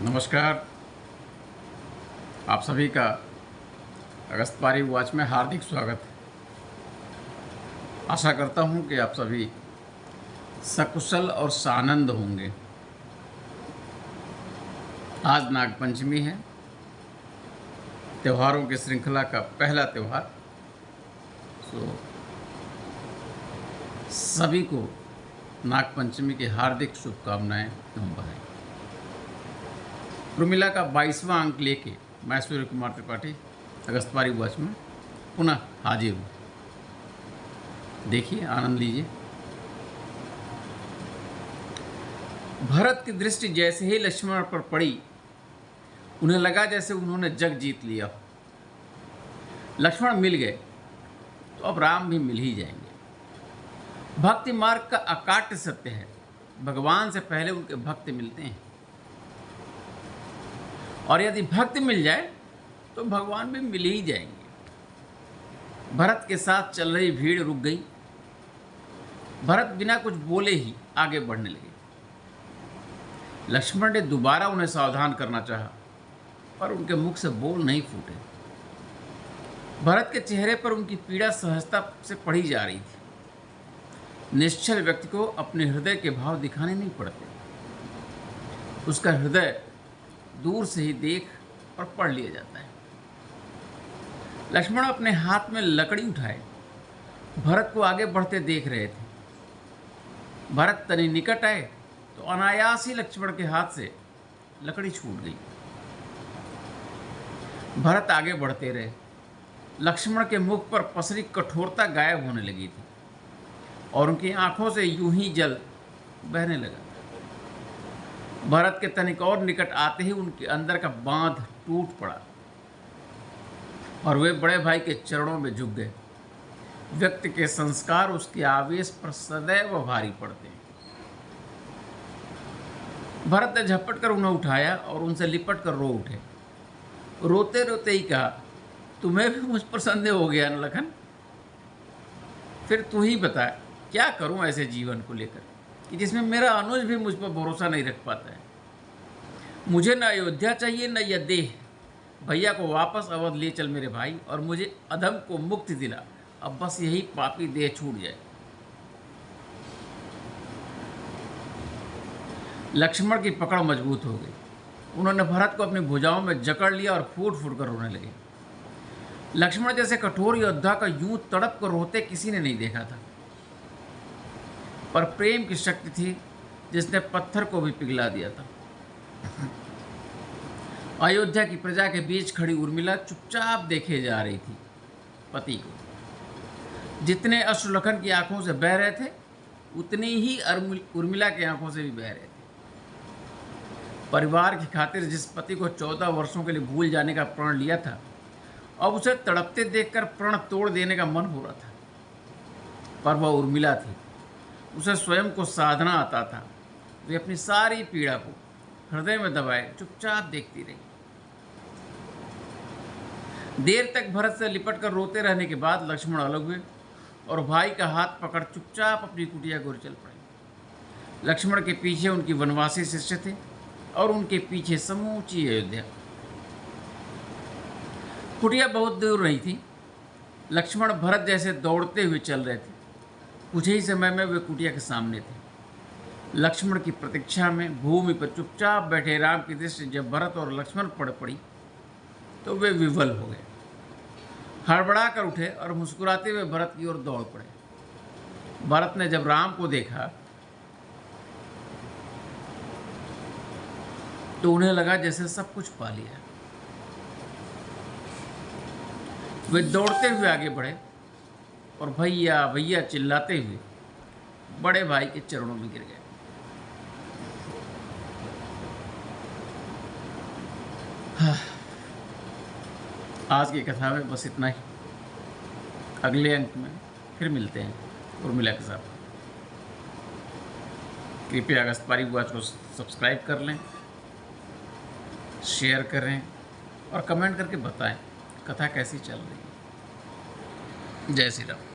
नमस्कार। आप सभी का अगस्तवारी वॉच में हार्दिक स्वागत है। आशा करता हूं कि आप सभी सकुशल और सानंद होंगे। आज नागपंचमी है, त्योहारों की श्रृंखला का पहला त्यौहार। सभी को नागपंचमी की हार्दिक शुभकामनाएं एवं बधाई। उर्मिला का 22वां अंक लेके मैं सूर्य कुमार त्रिपाठी अगस्तवारी वॉच में पुनः हाजिर हूँ। देखिए, आनंद लीजिए। भरत की दृष्टि जैसे ही लक्ष्मण पर पड़ी, उन्हें लगा जैसे उन्होंने जग जीत लिया। लक्ष्मण मिल गए तो अब राम भी मिल ही जाएंगे। भक्ति मार्ग का अकाट्य सत्य है, भगवान से पहले उनके भक्त मिलते हैं, और यदि भक्त मिल जाए तो भगवान भी मिल ही जाएंगे। भरत के साथ चल रही भीड़ रुक गई। भरत बिना कुछ बोले ही आगे बढ़ने लगे। लक्ष्मण ने दोबारा उन्हें सावधान करना चाहा, पर उनके मुख से बोल नहीं फूटे। भरत के चेहरे पर उनकी पीड़ा सहजता से पढ़ी जा रही थी। निश्चल व्यक्ति को अपने हृदय के भाव दिखाने नहीं पड़ते। उसका हृदय दूर से ही देख और पढ़ लिया जाता है। लक्ष्मण अपने हाथ में लकड़ी उठाए भरत को आगे बढ़ते देख रहे थे। भरत तनी निकट आए तो अनायास ही लक्ष्मण के हाथ से लकड़ी छूट गई। भरत आगे बढ़ते रहे। लक्ष्मण के मुख पर पसरी कठोरता गायब होने लगी थी और उनकी आंखों से यूं ही जल बहने लगा। भरत के तनिक और निकट आते ही उनके अंदर का बांध टूट पड़ा और वे बड़े भाई के चरणों में झुक गए। व्यक्ति के संस्कार उसके आवेश पर सदैव भारी पड़ते हैं। भरत ने झपट कर उन्हें उठाया और उनसे लिपट कर रो उठे। रोते रोते ही कहा, तुम्हें भी मुझ पर संदेह हो गया न लखन? फिर तू ही बता, क्या करूं ऐसे जीवन को लेकर कि जिसमें मेरा अनुज भी मुझ पर भरोसा नहीं रख पाता है। मुझे न अयोध्या चाहिए न यह देह। भैया को वापस अवध ले चल मेरे भाई, और मुझे अधम को मुक्ति दिला। अब बस यही पापी देह छूट जाए। लक्ष्मण की पकड़ मजबूत हो गई। उन्होंने भरत को अपनी भुजाओं में जकड़ लिया और फूट फूट कर रोने लगे। लक्ष्मण जैसे कठोर योद्धा का यूं तड़प कर रोते किसी ने नहीं देखा था, पर प्रेम की शक्ति थी जिसने पत्थर को भी पिघला दिया था। अयोध्या की प्रजा के बीच खड़ी उर्मिला चुपचाप देखे जा रही थी पति को। जितने अश्रु लखन की आंखों से बह रहे थे, उतनी ही उर्मिला की आंखों से भी बह रहे थे। परिवार की खातिर जिस पति को 14 वर्षों के लिए भूल जाने का प्रण लिया था, अब उसे तड़पते देखकर प्रण तोड़ देने का मन हो रहा था। पर वह उर्मिला थी, उसे स्वयं को साधना आता था। वे अपनी सारी पीड़ा को हृदय में दबाए चुपचाप देखती रही। देर तक भरत से लिपट कर रोते रहने के बाद लक्ष्मण अलग हुए और भाई का हाथ पकड़ चुपचाप अपनी कुटिया को चल पड़े। लक्ष्मण के पीछे उनकी वनवासी शिष्य थे और उनके पीछे समूची अयोध्या। कुटिया बहुत दूर नहीं थी। लक्ष्मण भरत जैसे दौड़ते हुए चल रहे थे। कुछ ही समय में वे कुटिया के सामने थे। लक्ष्मण की प्रतीक्षा में भूमि पर चुपचाप बैठे राम की दृष्टि जब भरत और लक्ष्मण पर पड़ी तो वे विवल हो गए। हड़बड़ा कर उठे और मुस्कुराते हुए भरत की ओर दौड़ पड़े। भरत ने जब राम को देखा तो उन्हें लगा जैसे सब कुछ पा लिया। वे दौड़ते हुए आगे बढ़े और भैया भैया चिल्लाते हुए बड़े भाई के चरणों में गिर गए। आज की कथा में बस इतना ही। अगले अंक में फिर मिलते हैं उर्मिला के साथ। कृपया अगस्तवारी वॉच को सब्सक्राइब कर लें, शेयर करें और कमेंट करके बताएं कथा कैसी चल रही है। जय श्री राम।